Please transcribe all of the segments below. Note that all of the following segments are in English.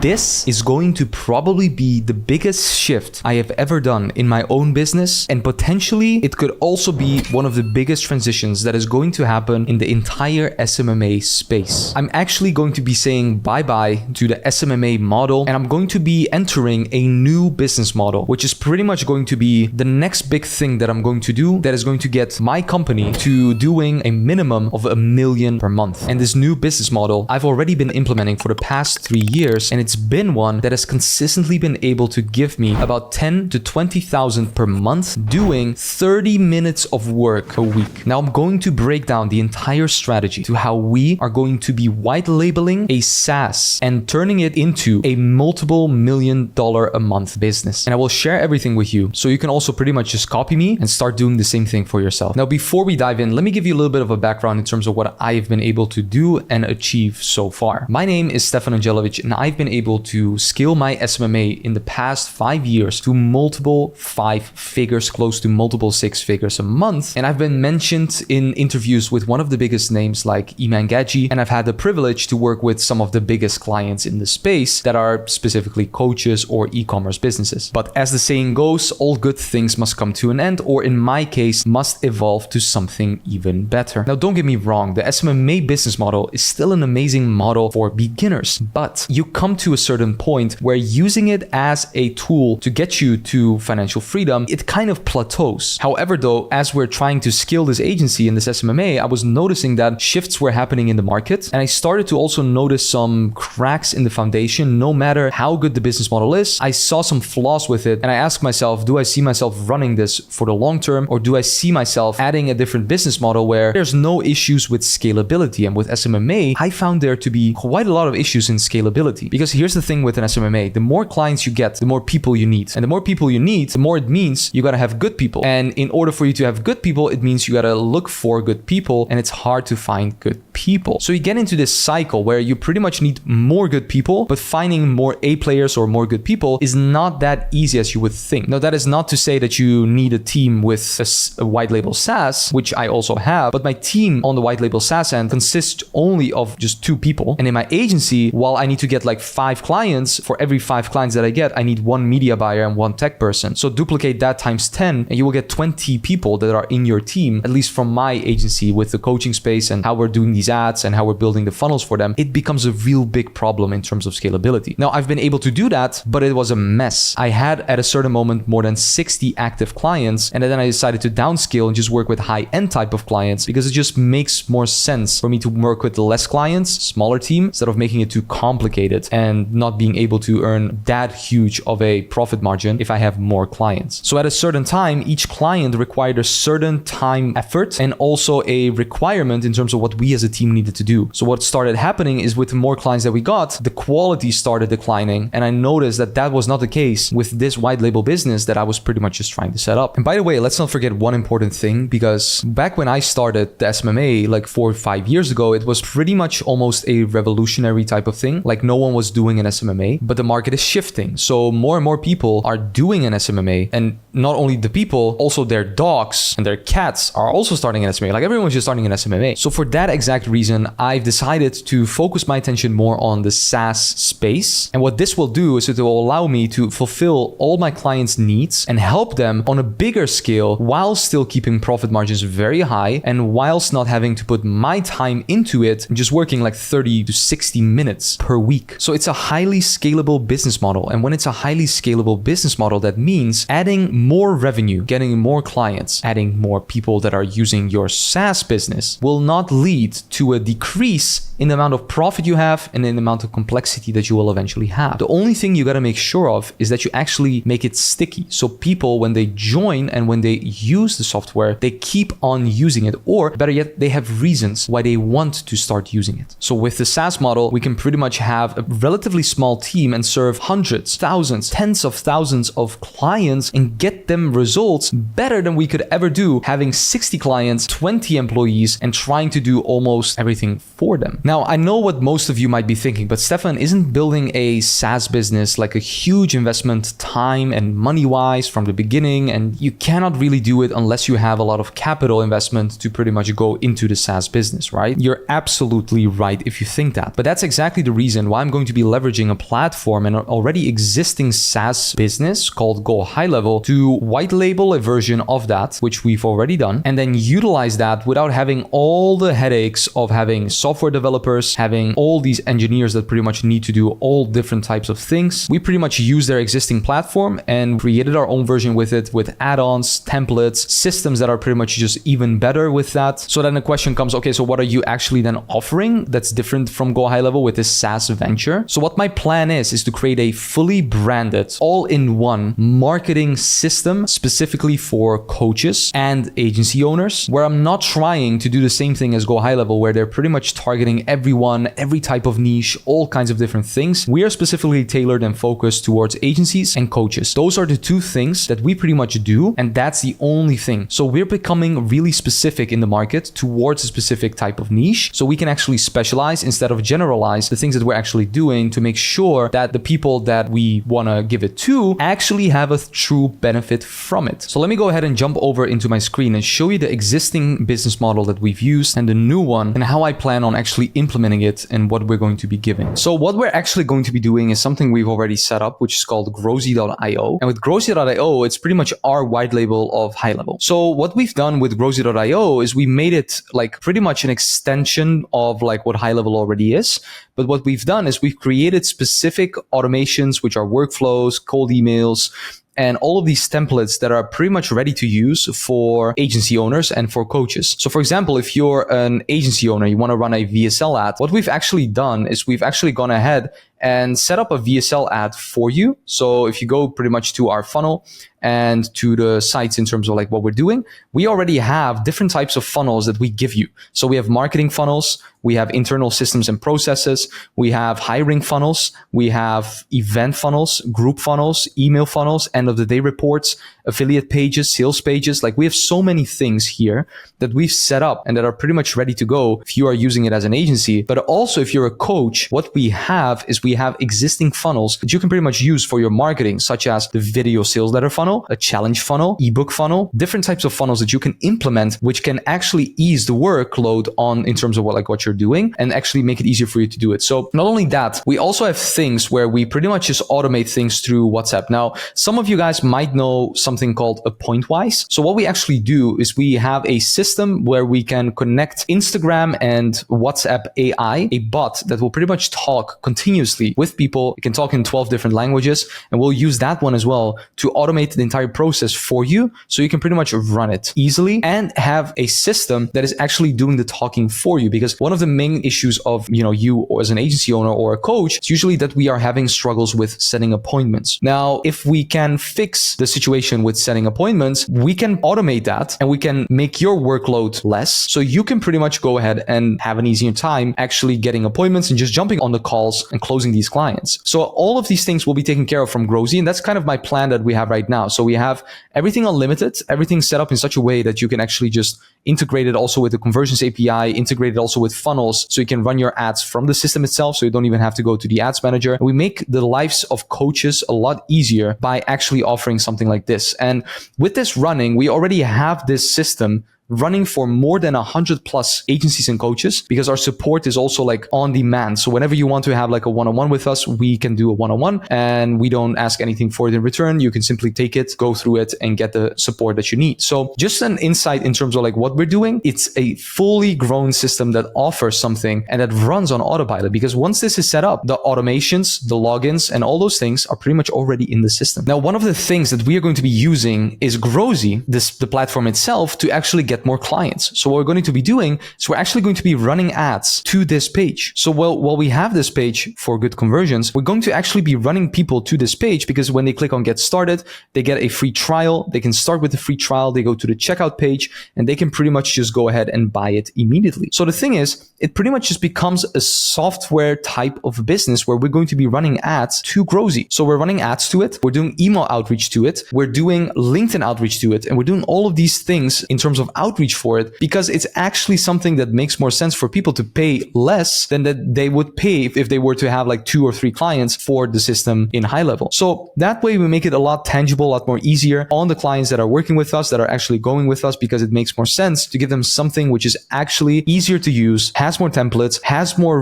This is going to probably be the biggest shift I have ever done in my own business, and potentially it could also be one of the biggest transitions that is going to happen in the entire SMMA space. I'm actually going to be saying bye-bye to the SMMA model, and I'm going to be entering a new business model, which is pretty much going to be the next big thing that I'm going to do that is going to get my company to doing a minimum of $1 million per month. And this new business model I've already been implementing for the past 3 years, and it's been one that has consistently been able to give me about 10 to 20,000 per month doing 30 minutes of work a week. Now I'm going to break down the entire strategy to how we are going to be white labeling a SaaS and turning it into a multiple $1 million a month business. And I will share everything with you so you can also pretty much just copy me and start doing the same thing for yourself. Now, before we dive in, let me give you a little bit of a background in terms of what I've been able to do and achieve so far. My name is Stefan Angelovic, and I've been able to scale my SMMA in the past 5 years to multiple 5 figures, close to multiple 6 figures a month. And I've been mentioned in interviews with one of the biggest names like Iman Gadji, and I've had the privilege to work with some of the biggest clients in the space that are specifically coaches or e-commerce businesses. But as the saying goes, all good things must come to an end, or in my case, must evolve to something even better. Now, don't get me wrong, the SMMA business model is still an amazing model for beginners, but you come to a certain point where using it as a tool to get you to financial freedom, it kind of plateaus. However, though, as we're trying to scale this agency in this SMMA, I was noticing that shifts were happening in the market, and I started to also notice some cracks in the foundation. No matter how good the business model is, I saw some flaws with it, and I asked myself, do I see myself running this for the long term, or do I see myself adding a different business model where there's no issues with scalability? And with SMMA, I found there to be quite a lot of issues in scalability, because here's the thing with an SMMA, the more clients you get, the more people you need. And the more people you need, the more it means you gotta have good people. And in order for you to have good people, it means you gotta look for good people, and it's hard to find good people. So you get into this cycle where you pretty much need more good people, but finding more A players or more good people is not that easy as you would think. Now, that is not to say that you need a team with a white label SaaS, which I also have, but my team on the white label SaaS end consists only of just 2 people. And in my agency, while I need to get like 5 clients, for every 5 clients that I get, I need 1 media buyer and 1 tech person. So duplicate that times 10 and you will get 20 people that are in your team, at least from my agency, with the coaching space and how we're doing these ads and how we're building the funnels for them. It becomes a real big problem in terms of scalability. Now, I've been able to do that, but it was a mess. I had at a certain moment more than 60 active clients, and then I decided to downscale and just work with high-end type of clients, because it just makes more sense for me to work with less clients, smaller team, instead of making it too complicated and not being able to earn that huge of a profit margin if I have more clients. So at a certain time, each client required a certain time effort and also a requirement in terms of what we as a team needed to do. So what started happening is, with the more clients that we got, the quality started declining. And I noticed that that was not the case with this white label business that I was pretty much just trying to set up. And by the way, let's not forget one important thing, because back when I started the SMMA like 4 or 5 years ago, it was pretty much almost a revolutionary type of thing. Like, no one was doing an SMMA, but the market is shifting. So more and more people are doing an SMMA, and not only the people, also their dogs and their cats are also starting an SMMA. Like, everyone's just starting an SMMA. So for that exact reason, I've decided to focus my attention more on the SaaS space. And what this will do is it will allow me to fulfill all my clients' needs and help them on a bigger scale while still keeping profit margins very high, and whilst not having to put my time into it and just working like 30 to 60 minutes per week. So it's a highly scalable business model. And when it's a highly scalable business model, that means adding more revenue, getting more clients, adding more people that are using your SaaS business will not lead to a decrease in the amount of profit you have and in the amount of complexity that you will eventually have. The only thing you got to make sure of is that you actually make it sticky. So people, when they join and when they use the software, they keep on using it, or better yet, they have reasons why they want to start using it. So with the SaaS model, we can pretty much have a relatively small team and serve hundreds, thousands, tens of thousands of clients and get them results better than we could ever do having 60 clients, 20 employees, and trying to do almost everything for them. Now, I know what most of you might be thinking, but Stefan, isn't building a SaaS business like a huge investment time and money-wise from the beginning, and you cannot really do it unless you have a lot of capital investment to pretty much go into the SaaS business, right? You're absolutely right if you think that. But that's exactly the reason why I'm going to be leveraging a platform and an already existing SaaS business called GoHighLevel to white label a version of that, which we've already done, and then utilize that without having all the headaches of having software developers, having all these engineers that pretty much need to do all different types of things. We pretty much use their existing platform and created our own version with it, with add-ons, templates, systems that are pretty much just even better with that. So then the question comes, okay, so what are you actually then offering that's different from GoHighLevel with this SaaS venture? So what my plan is to create a fully branded, all-in-one marketing system specifically for coaches and agency owners, where I'm not trying to do the same thing as GoHighLevel, where they're pretty much targeting everyone, every type of niche, all kinds of different things. We are specifically tailored and focused towards agencies and coaches. Those are the two things that we pretty much do, and that's the only thing. So we're becoming really specific in the market towards a specific type of niche, so we can actually specialize instead of generalize the things that we're actually doing to make sure that the people that we want to give it to actually have a true benefit from it. So let me go ahead and jump over into my screen and show you the existing business model that we've used and the new one and how I plan on actually implementing it and what we're going to be giving. So what we're actually going to be doing is something we've already set up, which is called Growzy.io. And with Growzy.io, it's pretty much our white label of HighLevel. So what we've done with Growzy.io is we made it like pretty much an extension of like what HighLevel already is. But what we've done is we've created specific automations, which are workflows, cold emails, and all of these templates that are pretty much ready to use for agency owners and for coaches. So for example, if you're an agency owner, you want to run a VSL ad, what we've actually done is we've actually gone ahead and set up a VSL ad for you. So if you go pretty much to our funnel and to the sites in terms of like what we're doing, we already have different types of funnels that we give you. So we have marketing funnels, we have internal systems and processes, we have hiring funnels, we have event funnels, group funnels, email funnels, end of the day reports, affiliate pages, sales pages. Like we have so many things here that we've set up and that are pretty much ready to go if you are using it as an agency. But also if you're a coach, what we have is we have existing funnels that you can pretty much use for your marketing, such as the video sales letter funnel, a challenge funnel, ebook funnel, different types of funnels that you can implement, which can actually ease the workload on in terms of what you're doing and actually make it easier for you to do it. So not only that, we also have things where we pretty much just automate things through WhatsApp. Now, some of you guys might know something called a Pointwise. So what we actually do is we have a system where we can connect Instagram and WhatsApp AI, a bot that will pretty much talk continuously with people. It can talk in 12 different languages, and we'll use that one as well to automate the entire process for you, so you can pretty much run it easily and have a system that is actually doing the talking for you. Because one of the main issues of you as an agency owner or a coach is usually that we are having struggles with setting appointments. Now, if we can fix the situation with setting appointments, we can automate that and we can make your workload less, so you can pretty much go ahead and have an easier time actually getting appointments and just jumping on the calls and closing these clients. So all of these things will be taken care of from Growzy, and that's kind of my plan that we have right now. So we have everything unlimited, everything set up in such a way that you can actually just integrate it also with the conversions API, integrate it also with funnels, so you can run your ads from the system itself, so you don't even have to go to the ads manager. And we make the lives of coaches a lot easier by actually offering something like this. And with this running, we already have this system running for more than 100 plus agencies and coaches, because our support is also like on demand. So whenever you want to have like a one-on-one with us, we can do a one-on-one and we don't ask anything for it in return. You can simply take it, go through it, and get the support that you need. So just an insight in terms of like what we're doing. It's a fully grown system that offers something and that runs on autopilot, because once this is set up, the automations, the logins, and all those things are pretty much already in the system. Now, one of the things that we are going to be using is Growzy, the platform itself, to actually get get more clients. So what we're going to be doing is we're actually going to be running ads to this page. So while we have this page for good conversions, we're going to actually be running people to this page because when they click on get started, they get a free trial. They can start with the free trial. They go to the checkout page and they can pretty much just go ahead and buy it immediately. So the thing is, it pretty much just becomes a software type of business where we're going to be running ads to Growzy. So we're running ads to it. We're doing email outreach to it. We're doing LinkedIn outreach to it. And we're doing all of these things in terms of outreach for it because it's actually something that makes more sense for people to pay less than that they would pay if they were to have like 2 or 3 clients for the system in HighLevel. So that way we make it a lot tangible, a lot more easier on the clients that are working with us, that are actually going with us, because it makes more sense to give them something which is actually easier to use, has more templates, has more,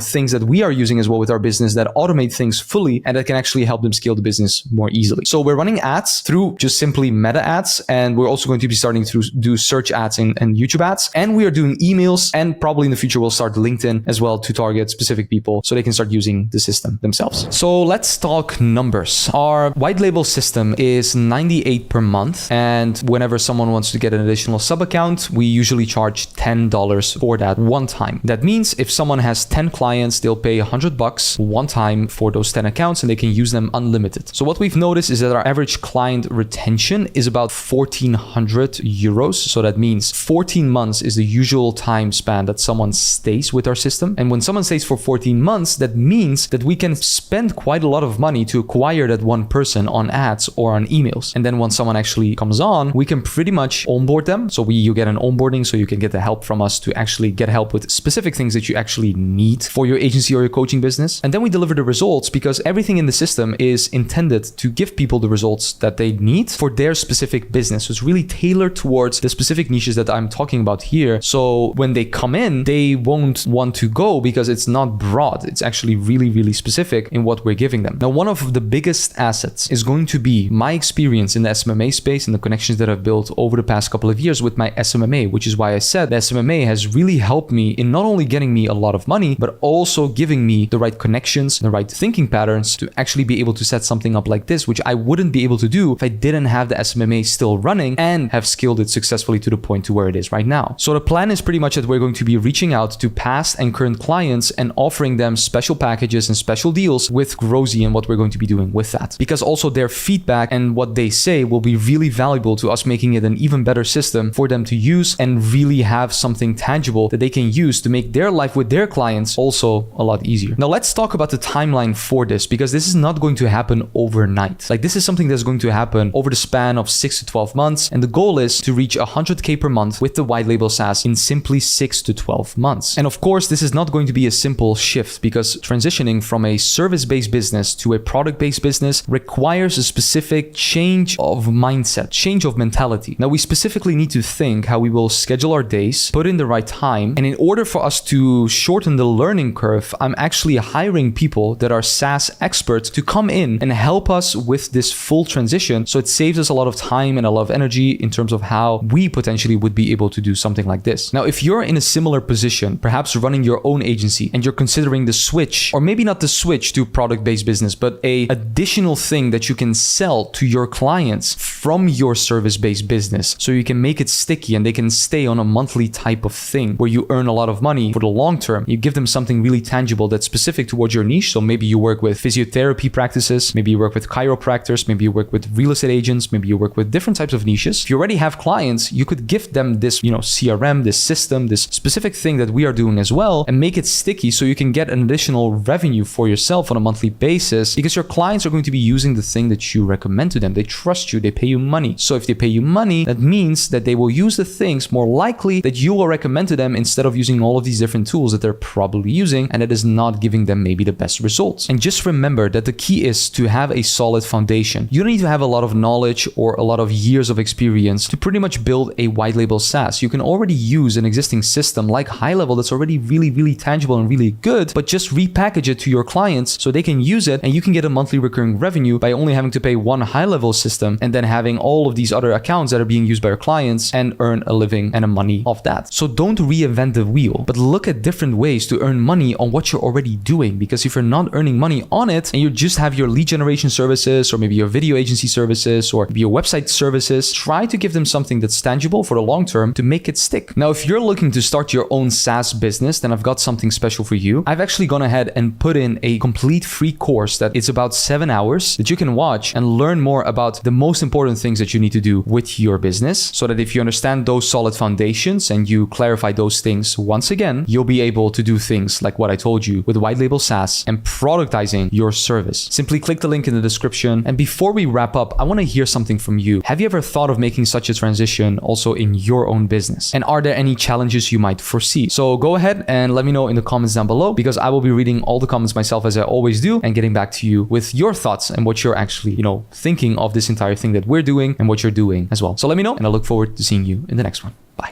things that we are using as well with our business that automate things fully and that can actually help them scale the business more easily. So we're running ads through just simply meta ads, and we're also going to be starting to do search ads and YouTube ads, and we are doing emails, and probably in the future we'll start LinkedIn as well to target specific people so they can start using the system themselves. So let's talk numbers. Our white label system is $98 per month, and whenever someone wants to get an additional sub account, we usually charge $10 for that one time. That means if someone has 10 clients, they'll pay $100 one time for those 10 accounts and they can use them unlimited. So what we've noticed is that our average client retention is about 1,400 euros. So that means 14 months is the usual time span that someone stays with our system. And when someone stays for 14 months, that means that we can spend quite a lot of money to acquire that one person on ads or on emails. And then once someone actually comes on, we can pretty much onboard them. So you get an onboarding, so you can get the help from us to actually get help with specific things that you actually need for your agency or your coaching business. And then we deliver the results because everything in the system is intended to give people the results that they need for their specific business. So it's really tailored towards the specific niches that I'm talking about here. So when they come in, they won't want to go because it's not broad. It's actually really, really specific in what we're giving them. Now, one of the biggest assets is going to be my experience in the SMMA space and the connections that I've built over the past couple of years with my SMMA, which is why I said the SMMA has really helped me in not only getting me a lot of money, but also giving me the right connections, the right thinking patterns to actually be able to set something up like this, which I wouldn't be able to do if I didn't have the SMMA still running and have scaled it successfully to the point to where it is right now. So the plan is pretty much that we're going to be reaching out to past and current clients and offering them special packages and special deals with Growzy and what we're going to be doing with that. Because also their feedback and what they say will be really valuable to us, making it an even better system for them to use and really have something tangible that they can use to make their life with their clients also a lot easier. Now let's talk about the timeline for this, because this is not going to happen overnight. Like, this is something that's going to happen over the span of 6 to 12 months. And the goal is to reach 100K per month with the white label SaaS in simply 6 to 12 months. And of course, this is not going to be a simple shift, because transitioning from a service-based business to a product-based business requires a specific change of mindset, change of mentality. Now, we specifically need to think how we will schedule our days, put in the right time. And in order for us to shorten the learning curve, I'm actually hiring people that are SaaS experts to come in and help us with this full transition. So it saves us a lot of time and a lot of energy in terms of how we potentially would be able to do something like this. Now, if you're in a similar position, perhaps running your own agency, and you're considering the switch, or maybe not the switch to product-based business, but a additional thing that you can sell to your clients from your service-based business, so you can make it sticky and they can stay on a monthly type of thing where you earn a lot of money for the long term. You give them something really tangible that's specific towards your niche. So maybe you work with physiotherapy practices, maybe you work with chiropractors, maybe you work with real estate agents, maybe you work with different types of niches. If you already have clients, you could gift them this, CRM, this system, this specific thing that we are doing as well, and make it sticky so you can get an additional revenue for yourself on a monthly basis, because your clients are going to be using the thing that you recommend to them. They trust you, they pay you money. So if they pay you money, that means that they will use the things more likely that you will recommend to them, instead of using all of these different tools that they're probably using and that is not giving them maybe the best results. And just remember that the key is to have a solid foundation. You don't need to have a lot of knowledge or a lot of years of experience to pretty much build a white label SaaS. You can already use an existing system like HighLevel that's already really, really tangible and really good, but just repackage it to your clients so they can use it, and you can get a monthly recurring revenue by only having to pay one HighLevel system and then having all of these other accounts that are being used by your clients and earn a living and a money off that. So don't reinvent the wheel, but look at different ways to earn money on what you're already doing. Because if you're not earning money on it and you just have your lead generation services, or maybe your video agency services, or maybe your website services, try to give them something that's tangible for the long term to make it stick. Now, if you're looking to start your own SaaS business, then I've got something special for you. I've actually gone ahead and put in a complete free course that it's about 7 hours that you can watch and learn more about the most important things that you need to do with your business, so that if you understand those solid foundations and you clarify those things once again, you'll be able to do things like what I told you with white label SaaS and productizing your service. Simply click the link in the description. And before we wrap up, I want to hear something from you. Have you ever thought of making such a transition also in your own business? And are there any challenges you might foresee? So go ahead and let me know in the comments down below, because I will be reading all the comments myself as I always do and getting back to you with your thoughts and what you're actually, thinking of this entire thing that we're doing and what you're doing as well. So let me know, and I look forward to seeing you in the next one.